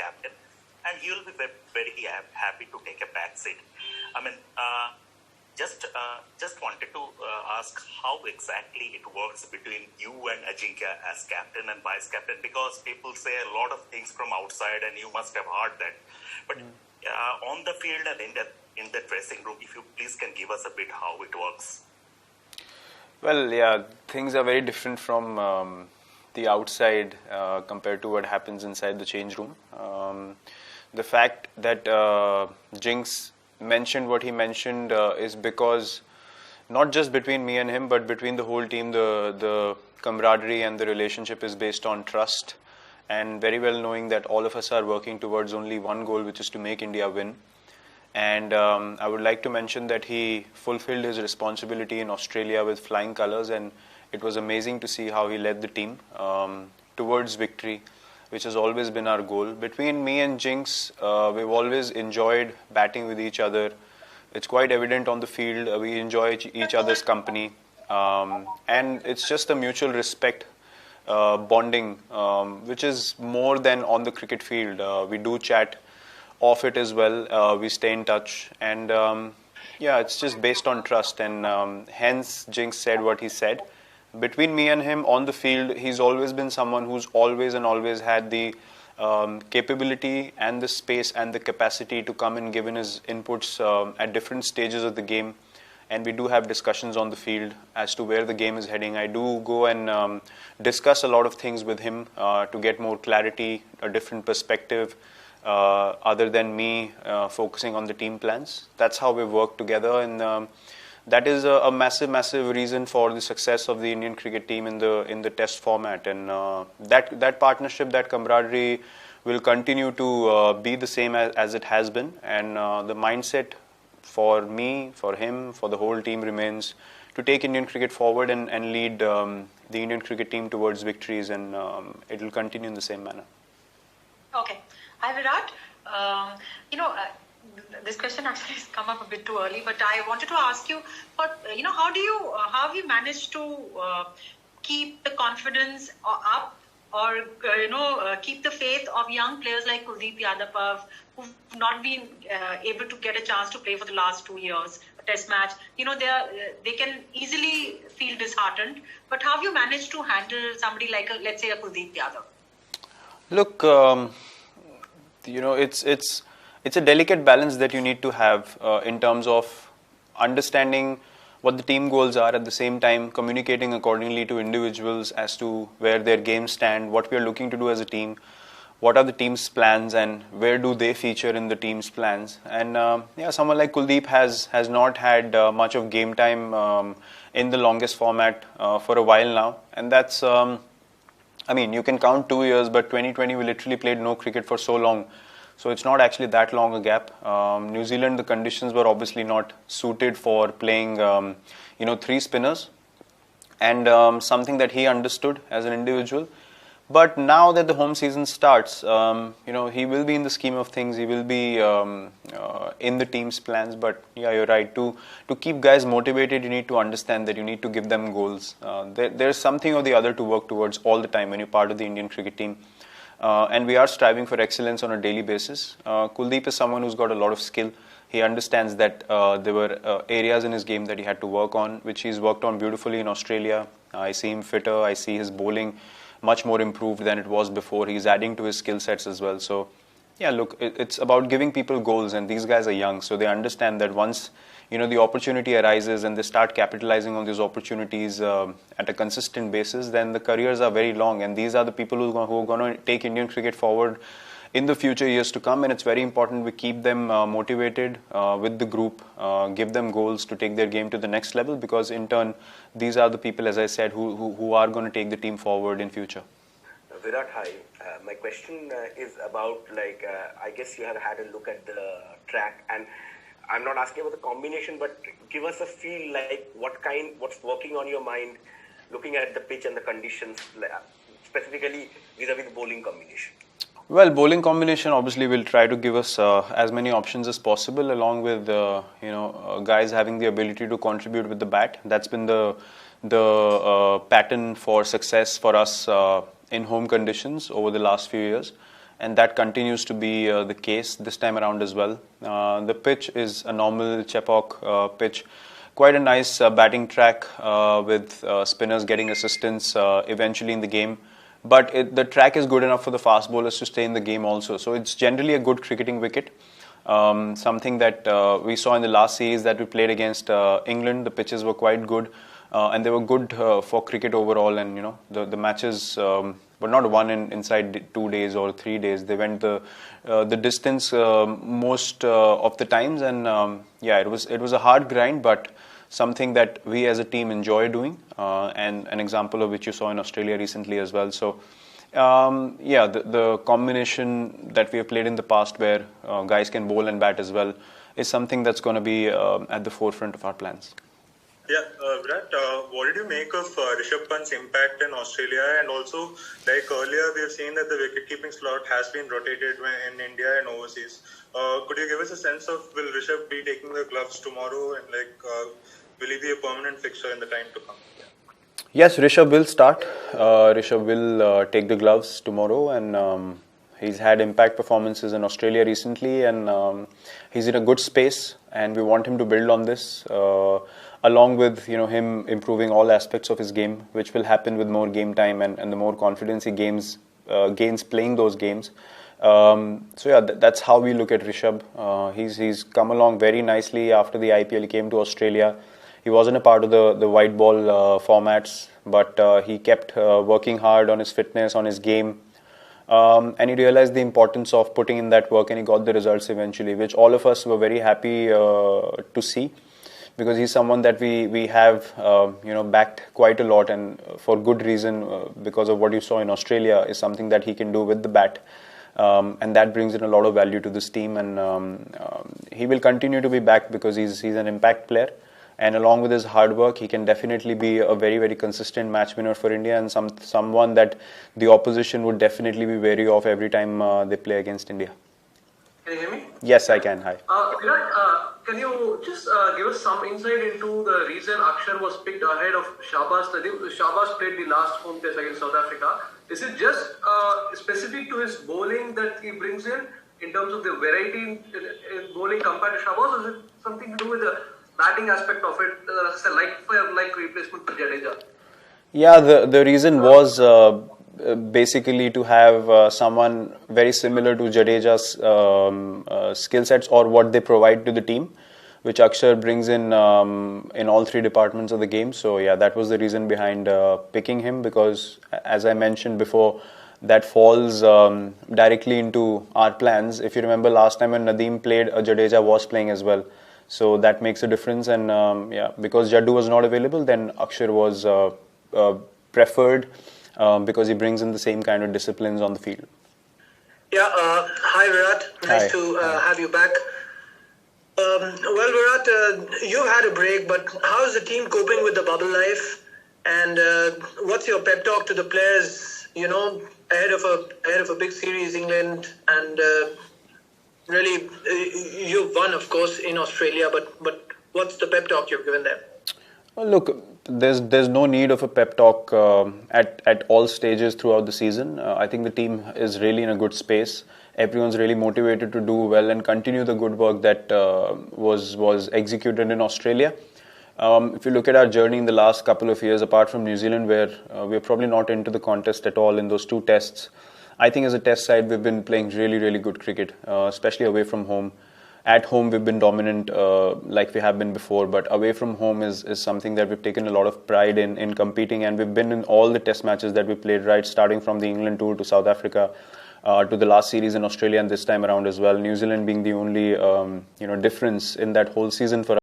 captain, and he will be very happy to take a back seat. I mean, just wanted to ask how exactly it works between you and Ajinkya as captain and vice captain, because people say a lot of things from outside, and you must have heard that. But on the field and in the dressing room, if you please can give us a bit how it works. Well, yeah, things are very different from the outside compared to what happens inside the change room. The fact that Jinx mentioned what he mentioned is because not just between me and him, but between the whole team, the camaraderie and the relationship is based on trust, and very well knowing that all of us are working towards only one goal, which is to make India win. And I would like to mention that he fulfilled his responsibility in Australia with flying colours, and it was amazing to see how he led the team towards victory, which has always been our goal. Between me and Jinx, we've always enjoyed batting with each other. It's quite evident on the field. We enjoy each other's company. And it's just a mutual respect bonding, which is more than on the cricket field. We do chat off it as well. We stay in touch. And yeah, it's just based on trust. And hence, Jinx said what he said. Between me and him on the field, he's always been someone who's always had the capability and the space and the capacity to come and give in his inputs at different stages of the game. And we do have discussions on the field as to where the game is heading. I do go and discuss a lot of things with him to get more clarity, a different perspective, other than me focusing on the team plans. That's how we work together, and that is a massive reason for the success of the Indian cricket team in the test format. And that partnership, that camaraderie will continue to be the same as it has been. And the mindset for me, for him, for the whole team remains to take Indian cricket forward and lead the Indian cricket team towards victories, and it will continue in the same manner. Okay. Hi, Virat. This question actually has come up a bit too early, but I wanted to ask you, how have you managed to keep the confidence up, or keep the faith of young players like Kuldeep Yadav, who've not been able to get a chance to play for the last 2 years, a test match. They can easily feel disheartened. But how have you managed to handle somebody like, let's say, a Kuldeep Yadav? Look, it's a delicate balance that you need to have in terms of understanding what the team goals are, at the same time communicating accordingly to individuals as to where their games stand, what we are looking to do as a team, what are the team's plans, and where do they feature in the team's plans. And someone like Kuldeep has not had much of game time in the longest format for a while now, and that's you can count 2 years, but 2020 we literally played no cricket for so long. So it's not actually that long a gap. New Zealand, the conditions were obviously not suited for playing, 3 spinners, and something that he understood as an individual. But now that the home season starts, he will be in the scheme of things. He will be in the team's plans. But yeah, you're right. To keep guys motivated, you need to understand that you need to give them goals. There's something or the other to work towards all the time when you're part of the Indian cricket team. And we are striving for excellence on a daily basis. Kuldeep is someone who's got a lot of skill. He understands that there were areas in his game that he had to work on, which he's worked on beautifully in Australia. I see him fitter. I see his bowling much more improved than it was before. He's adding to his skill sets as well. So, yeah, look, it's about giving people goals, and these guys are young, so they understand that once the opportunity arises and they start capitalizing on these opportunities at a consistent basis, then the careers are very long, and these are the people who are going to take Indian cricket forward in the future years to come. And it's very important we keep them motivated with the group, give them goals to take their game to the next level, because in turn these are the people, as I said, who are going to take the team forward in future. Virat, hi. My question is about, I guess you have had a look at the track, and I'm not asking about the combination, but give us a feel like what's working on your mind, looking at the pitch and the conditions, specifically vis-a-vis the bowling combination. Well, bowling combination obviously will try to give us as many options as possible, along with guys having the ability to contribute with the bat. That's been the pattern for success for us in home conditions over the last few years. and that continues to be the case this time around as well. The pitch is a normal Chepauk pitch, quite a nice batting track with spinners getting assistance eventually in the game. But the track is good enough for the fast bowlers to stay in the game also. So it's generally a good cricketing wicket. Something that we saw in the last series that we played against England. The pitches were quite good, and they were good for cricket overall. And the matches were not won inside 2 days or 3 days. They went the distance most of the times, and it was a hard grind, but something that we as a team enjoy doing, and an example of which you saw in Australia recently as well. So, the combination that we have played in the past where guys can bowl and bat as well is something that's going to be at the forefront of our plans. Yeah, Virat, what did you make of Rishabh Pant's impact in Australia? And also, like earlier, we have seen that the wicket-keeping slot has been rotated in India and overseas. Could you give us a sense of, will Rishabh be taking the gloves tomorrow, and will he be a permanent fixture in the time to come? Yes, Rishabh will start. Rishabh will take the gloves tomorrow, and he's had impact performances in Australia recently, and he's in a good space, and we want him to build on this. Along with him improving all aspects of his game, which will happen with more game time and the more confidence he gains playing those games. That's how we look at Rishabh. He's come along very nicely after the IPL. He came to Australia. He wasn't a part of the white ball formats, but he kept working hard on his fitness, on his game. And he realized the importance of putting in that work, and he got the results eventually, which all of us were very happy to see. Because he's someone that we have backed quite a lot, and for good reason, because of what you saw in Australia is something that he can do with the bat, and that brings in a lot of value to this team, and he will continue to be backed because he's an impact player, and along with his hard work, he can definitely be a very, very consistent match winner for India, and someone that the opposition would definitely be wary of every time they play against India. Can you hear me? Yes, I can. Hi. Virat, can you just give us some insight into the reason Akshar was picked ahead of Shahbaz? Shahbaz played the last home test against South Africa. Is it just specific to his bowling that he brings in terms of the variety in bowling compared to Shahbaz, or is it something to do with the batting aspect of it, like replacement for Jadeja? Yeah, the reason was basically to have someone very similar to Jadeja's skill sets or what they provide to the team, which Akshar brings in all three departments of the game. So yeah, that was the reason behind picking him, because as I mentioned before, that falls directly into our plans. If you remember last time when Nadeem played, Jadeja was playing as well. So that makes a difference, and because Jaddu was not available, then Akshar was preferred. Because he brings in the same kind of disciplines on the field. Yeah, hi Virat, nice to have you back. Well Virat, you've had a break, but how is the team coping with the bubble life? And what's your pep talk to the players, ahead of a big series, England, and really, you've won of course in Australia, but what's the pep talk you've given them? Well, look, there's no need of a pep talk at all stages throughout the season. I think the team is really in a good space. Everyone's really motivated to do well and continue the good work that was executed in Australia. If you look at our journey in the last couple of years, apart from New Zealand, where we're probably not into the contest at all in those two tests, I think as a test side, we've been playing really, really good cricket, especially away from home. At home, we've been dominant like we have been before, but away from home is something that we've taken a lot of pride in competing, and we've been in all the test matches that we played, right, starting from the England tour to South Africa, to the last series in Australia and this time around as well. New Zealand being the only difference in that whole season for